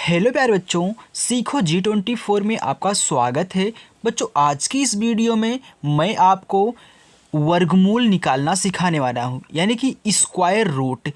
Hello प्यारे बच्चों, सीखो G24 में आपका स्वागत है। बच्चों, आज की इस वीडियो में मैं आपको वर्गमूल निकालना सिखाने वाला हूं, यानी कि स्क्वायर रूट।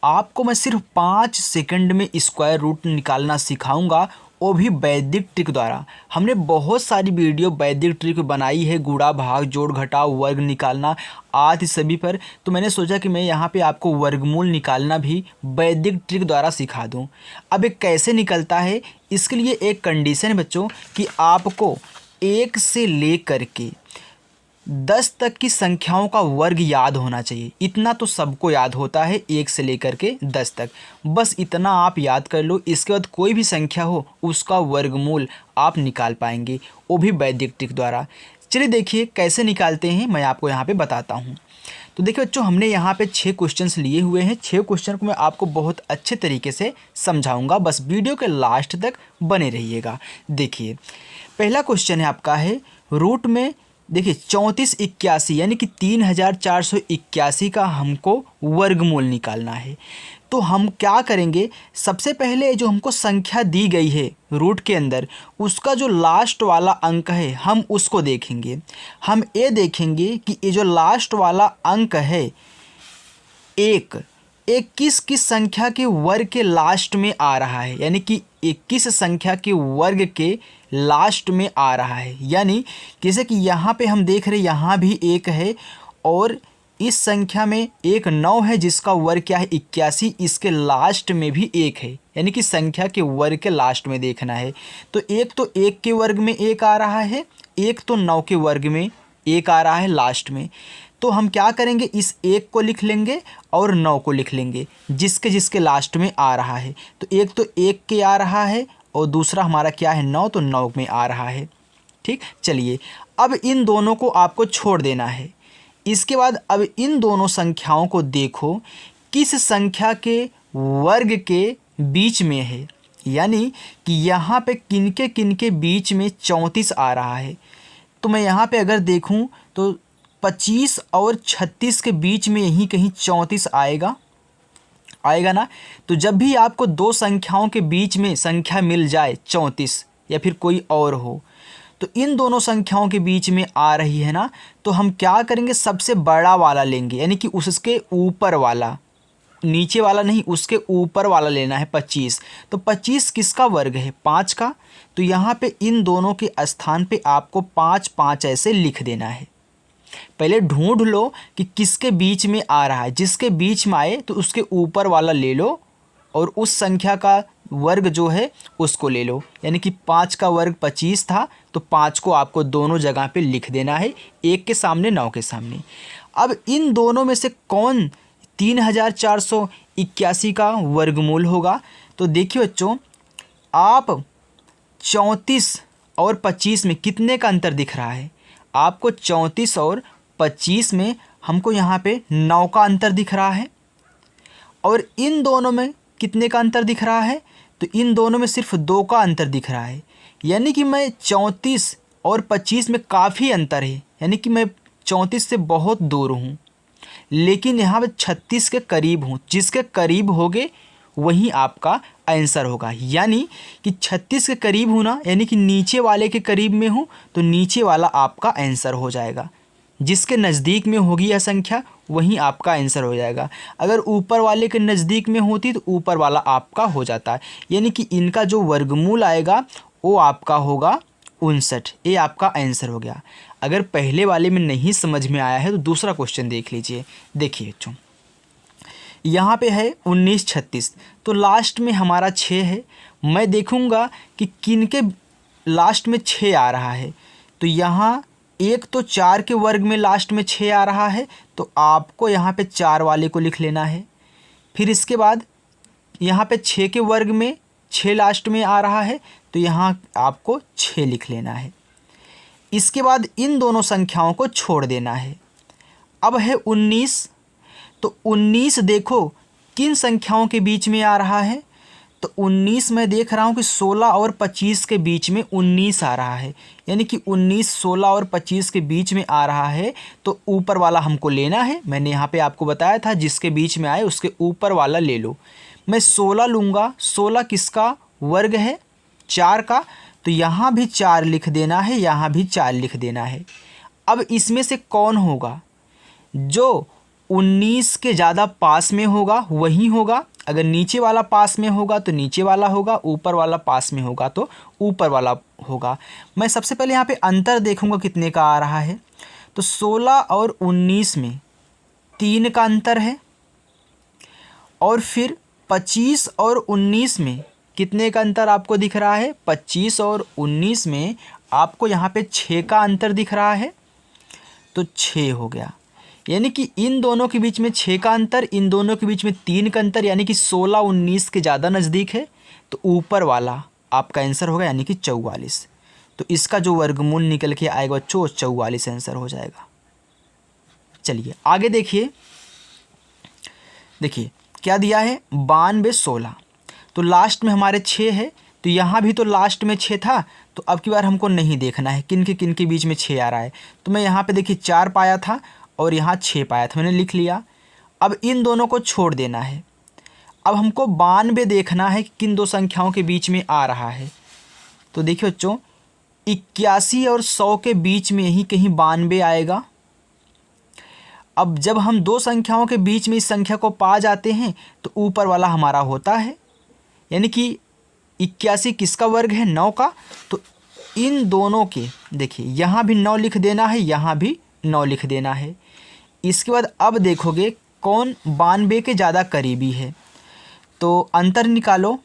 आपको मैं सिर्फ 5 सेकंड में स्क्वायर रूट निकालना सिखाऊंगा, वो भी वैदिक ट्रिक द्वारा। हमने बहुत सारी वीडियो वैदिक ट्रिक बनाई है, गुणा भाग जोड़ घटाव वर्ग निकालना आदि सभी पर। तो मैंने सोचा कि मैं यहाँ पे आपको वर्गमूल निकालना भी वैदिक ट्रिक द्वारा सिखा दूँ। अब ये कैसे निकलता है, इसके लिए एक कंडीशन है बच्चों कि आपको 1 से लेकर के 10 तक की संख्याओं का वर्ग याद होना चाहिए। इतना तो सबको याद होता है, 1 से लेकर के 10 तक, बस इतना आप याद कर लो। इसके बाद कोई भी संख्या हो उसका वर्गमूल आप निकाल पाएंगे, वो भी वैदिक ट्रिक द्वारा। चलिए देखिए कैसे निकालते हैं, मैं आपको यहाँ पे बताता हूँ। तो देखिए बच्चों, हमने यहाँ पे 6 क्वेश्चंस लिए हुए हैं। 6 क्वेश्चन को मैं आपको बहुत अच्छे तरीके से समझाऊँगा, बस वीडियो के लास्ट तक बने रहिएगा। देखिए पहला क्वेश्चन है आपका है रूट में, देखिए 3481 यानी कि 3481 का हमको वर्गमूल निकालना है। तो हम क्या करेंगे, सबसे पहले जो हमको संख्या दी गई है रूट के अंदर, उसका जो लास्ट वाला अंक है हम उसको देखेंगे। हम ये देखेंगे कि ये जो लास्ट वाला अंक है एक किस संख्या के वर्ग के लास्ट में आ रहा है, यानी कि 21 संख्या के वर्ग के लास्ट में आ रहा है। यानी जैसे कि यहाँ पे हम देख रहे हैं, यहाँ भी 1 है और इस संख्या में एक 9 है जिसका वर्ग क्या है 81, इसके लास्ट में भी 1 है, यानी कि संख्या के वर्ग के लास्ट में देखना है। तो 1 के वर्ग में 1 आ रहा है, 1 तो 9 के वर्ग में 1 आ रहा है लास्ट में। तो हम क्या करेंगे, इस 1 को लिख लेंगे और 9 को लिख लेंगे जिसके लास्ट में आ रहा है। तो एक तो 1 के आ रहा है और दूसरा हमारा क्या है 9, तो 9 में आ रहा है। ठीक, चलिए अब इन दोनों को आपको छोड़ देना है। इसके बाद अब इन दोनों संख्याओं को देखो किस संख्या के वर्ग के बीच में है, यानी कि यहाँ पे किनके बीच में 34 आ रहा है। तो मैं यहाँ पे अगर देखूँ तो 25 और 36 के बीच में यहीं कहीं 34 आएगा ना। तो जब भी आपको दो संख्याओं के बीच में संख्या मिल जाए 34 या फिर कोई और हो, तो इन दोनों संख्याओं के बीच में आ रही है ना, तो हम क्या करेंगे, सबसे बड़ा वाला लेंगे, यानी कि उसके ऊपर वाला, नीचे वाला नहीं, उसके ऊपर वाला लेना है 25। तो 25 किसका वर्ग है 5 का। तो यहाँ पे इन दोनों के स्थान पे आपको 5 5 ऐसे लिख देना है। पहले ढूंढ लो कि किसके बीच में आ रहा है, जिसके बीच में आए तो उसके ऊपर वाला ले लो और उस संख्या का वर्ग जो है उसको ले लो। यानी कि 5 का वर्ग 25 था, तो 5 को आपको दोनों जगह पे लिख देना है, 1 के सामने 9 के सामने। अब इन दोनों में से कौन 3481 का वर्गमूल होगा। तो देखिए बच्चों, आप 34 और 25 में कितने का अंतर दिख रहा है, आपको 34 और 25 में हमको यहाँ पे 9 का अंतर दिख रहा है। और इन दोनों में कितने का अंतर दिख रहा है, तो इन दोनों में सिर्फ 2 का अंतर दिख रहा है। यानी कि मैं 34 और 25 में काफ़ी अंतर है, यानी कि मैं 34 से बहुत दूर हूँ, लेकिन यहाँ पे 36 के करीब हूँ। जिसके करीब होगे वही आपका आंसर होगा। यानी कि 36 के करीब हूँ ना, यानी कि नीचे वाले के करीब में हूँ, तो नीचे वाला आपका आंसर हो जाएगा। जिसके नज़दीक में होगी यह संख्या वही आपका आंसर हो जाएगा। अगर ऊपर वाले के नज़दीक में होती तो ऊपर वाला आपका हो जाता है। यानी कि इनका जो वर्गमूल आएगा वो आपका होगा 59। ये आपका आंसर हो गया। अगर पहले वाले में नहीं समझ में आया है तो दूसरा क्वेश्चन देख लीजिए। देखिए बच्चों, यहाँ पे है 19 36, तो लास्ट में हमारा 6 है। मैं देखूँगा कि किनके लास्ट में 6 आ रहा है। तो यहाँ एक तो 4 के वर्ग में लास्ट में 6 आ रहा है, तो आपको यहाँ पे 4 वाले को लिख लेना है। फिर इसके बाद यहाँ पे 6 के वर्ग में 6 लास्ट में आ रहा है, तो यहाँ आपको 6 लिख लेना है। इसके बाद इन दोनों संख्याओं को छोड़ देना है। अब है 19, तो 19 देखो किन संख्याओं के बीच में आ रहा है, तो 19 मैं देख रहा हूँ कि 16 और 25 के बीच में 19 आ रहा है। यानी कि 19 16 और 25 के बीच में आ रहा है, तो ऊपर वाला हमको लेना है। मैंने यहाँ पे आपको बताया था जिसके बीच में आए उसके ऊपर वाला ले लो। मैं 16 लूँगा, 16 किसका वर्ग है 4 का, तो यहाँ भी 4 लिख देना है, यहाँ भी 4 लिख देना है। अब इसमें से कौन होगा जो 19 के ज़्यादा पास में होगा वही होगा। अगर नीचे वाला पास में होगा तो नीचे वाला होगा, ऊपर वाला पास में होगा तो ऊपर वाला होगा। मैं सबसे पहले यहाँ पे अंतर देखूँगा कितने का आ रहा है। तो 16 और 19 में 3 का अंतर है, और फिर 25 और 19 में कितने का अंतर आपको दिख रहा है? 25 और 19 में आपको यहाँ पे 6 का अंतर दिख रहा है, तो 6 हो गया। यानी कि इन दोनों के बीच में 6 का अंतर, इन दोनों के बीच में 3 का अंतर, यानी कि 16 19 के ज़्यादा नज़दीक है, तो ऊपर वाला आपका आंसर होगा, यानी कि 44। तो इसका जो वर्गमूल निकल के आएगा बच्चों 44 आंसर हो जाएगा। चलिए आगे देखिए क्या दिया है, 92 16। तो लास्ट में हमारे 6 है, तो यहाँ भी तो लास्ट में 6 था, तो अब की बार हमको नहीं देखना है किन के बीच में 6 आ रहा है। तो मैं यहाँ पे देखिए 4 पाया था और यहाँ 6 पाया था, मैंने लिख लिया। अब इन दोनों को छोड़ देना है। अब हमको 92 देखना है कि किन दो संख्याओं के बीच में आ रहा है। तो देखिए बच्चों 81 और 100 के बीच में ही कहीं 92 आएगा। अब जब हम दो संख्याओं के बीच में इस संख्या को पा जाते हैं तो ऊपर वाला हमारा होता है, यानी कि 81 किसका वर्ग है? 9 का। तो इन दोनों के देखिए यहाँ भी 9 लिख देना है, यहाँ भी 9 लिख देना है। इसके बाद अब देखोगे कौन 92 के ज़्यादा करीबी है, तो अंतर निकालो।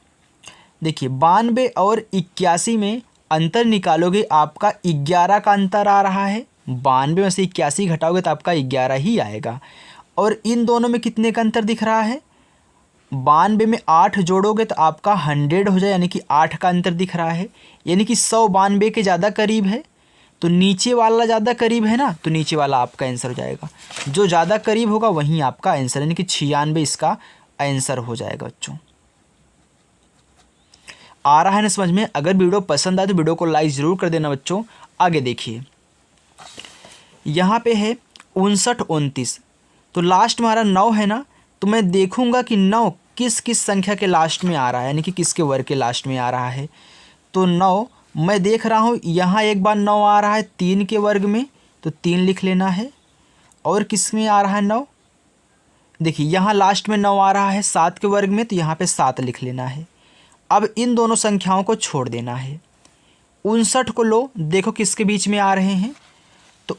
देखिए 92 और 81 में अंतर निकालोगे, आपका 11 का अंतर आ रहा है। 92 में से 81 घटाओगे तो आपका 11 ही आएगा। और इन दोनों में कितने का अंतर दिख रहा है? 92 में 8 जोड़ोगे तो आपका 100 हो जाए, यानी कि 8 का अंतर दिख रहा है। यानी कि 100 92 के ज़्यादा करीब है, तो नीचे वाला ज़्यादा करीब है ना, तो नीचे वाला आपका आंसर हो जाएगा। जो ज़्यादा करीब होगा वहीं आपका आंसर, यानी कि 96 इसका आंसर हो जाएगा। बच्चों आ रहा है ना समझ में? अगर वीडियो पसंद आए तो वीडियो को लाइक ज़रूर कर देना बच्चों। आगे देखिए यहाँ पे है 59 29, तो लास्ट में हमारा 9 है ना, तो मैं देखूंगा कि 9 किस किस संख्या के लास्ट में आ रहा है, यानी कि किसके वर्ग के लास्ट में आ रहा है। तो 9 मैं देख रहा हूँ यहाँ एक बार 9 आ रहा है 3 के वर्ग में, तो 3 लिख लेना है। और किस में आ रहा है 9? देखिए यहाँ लास्ट में 9 आ रहा है 7 के वर्ग में, तो यहाँ पे 7 लिख लेना है। अब इन दोनों संख्याओं को छोड़ देना है। 59 को लो, देखो किसके बीच में आ रहे हैं, तो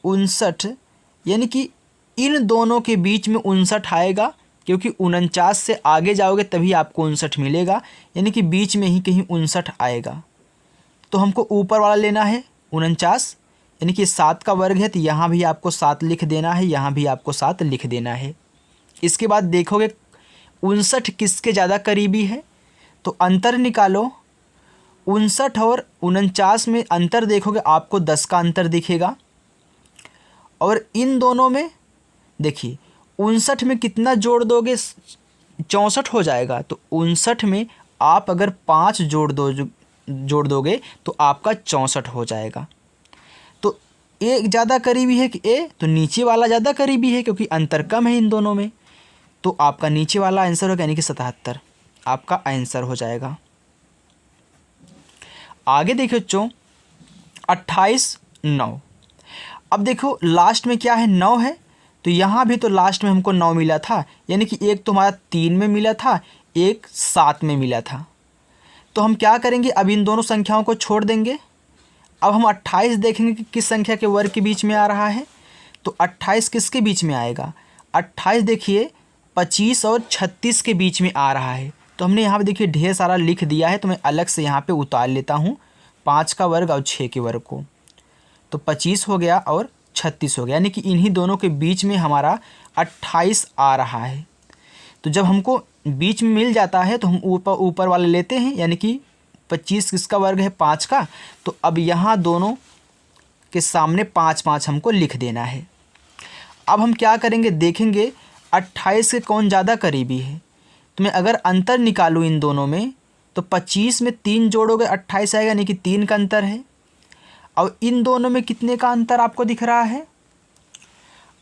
59 यानी कि इन दोनों के बीच में 59 आएगा, क्योंकि 49 से आगे जाओगे तभी आपको 59 मिलेगा, यानी कि बीच में ही कहीं 59 आएगा। तो हमको ऊपर वाला लेना है 49, यानी कि 7 का वर्ग है, तो यहाँ भी आपको 7 लिख देना है, यहाँ भी आपको 7 लिख देना है। इसके बाद देखोगे 59 किसके ज़्यादा करीबी है, तो अंतर निकालो। 59 और 49 में अंतर देखोगे आपको 10 का अंतर दिखेगा। और इन दोनों में देखिए 59 में कितना जोड़ दोगे? 64 हो जाएगा। तो 59 में आप अगर 5 जोड़ दोगे तो आपका 64 हो जाएगा। तो ए ज़्यादा करीबी है कि ए, तो नीचे वाला ज़्यादा करीबी है, क्योंकि अंतर कम है इन दोनों में, तो आपका नीचे वाला आंसर होगा, यानी कि 77 आपका आंसर हो जाएगा। आगे देखिए बच्चों 28 9। अब देखो लास्ट में क्या है? 9 है, तो यहाँ भी तो लास्ट में हमको 9 मिला था, यानी कि एक तो हमारा 3 में मिला था, एक 7 में मिला था। तो हम क्या करेंगे, अब इन दोनों संख्याओं को छोड़ देंगे। अब हम 28 देखेंगे कि किस संख्या के वर्ग के बीच में आ रहा है। तो 28 किसके बीच में आएगा? 28 देखिए 25 और 36 के बीच में आ रहा है। तो हमने यहाँ पे देखिए ढेर सारा लिख दिया है, तो मैं अलग से यहाँ पे उतार लेता हूँ 5 का वर्ग और 6 के वर्ग को। तो 25 हो गया और 36 हो गया, यानी कि इन्हीं दोनों के बीच में हमारा 28 आ रहा है। तो जब हमको बीच में मिल जाता है तो हम ऊपर वाले लेते हैं, यानी कि 25 किसका वर्ग है? 5 का। तो अब यहाँ दोनों के सामने 5 5 हमको लिख देना है। अब हम क्या करेंगे, देखेंगे 28 से कौन ज़्यादा करीबी है। तो मैं अगर अंतर निकालूँ इन दोनों में, तो 25 में 3 जोड़ोगे 28 आएगा, यानी कि 3 का अंतर है। अब इन दोनों में कितने का अंतर आपको दिख रहा है?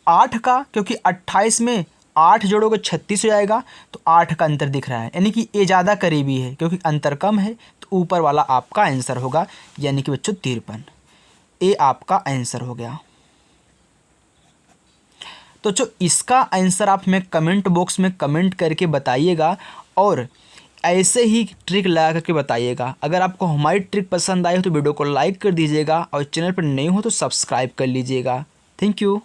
8 का, क्योंकि 28 में 8 जोड़ोगे 36 हो जाएगा, तो 8 का अंतर दिख रहा है, यानी कि ए ज़्यादा करीबी है क्योंकि अंतर कम है, तो ऊपर वाला आपका आंसर होगा, यानी कि बच्चों 53। ए आपका आंसर हो गया। तो जो इसका आंसर आप हमें कमेंट बॉक्स में कमेंट करके बताइएगा और ऐसे ही ट्रिक लगा करके बताइएगा। अगर आपको हमारी ट्रिक पसंद आई हो तो वीडियो को लाइक कर दीजिएगा और चैनल पर नए हो तो सब्सक्राइब कर लीजिएगा। Thank you.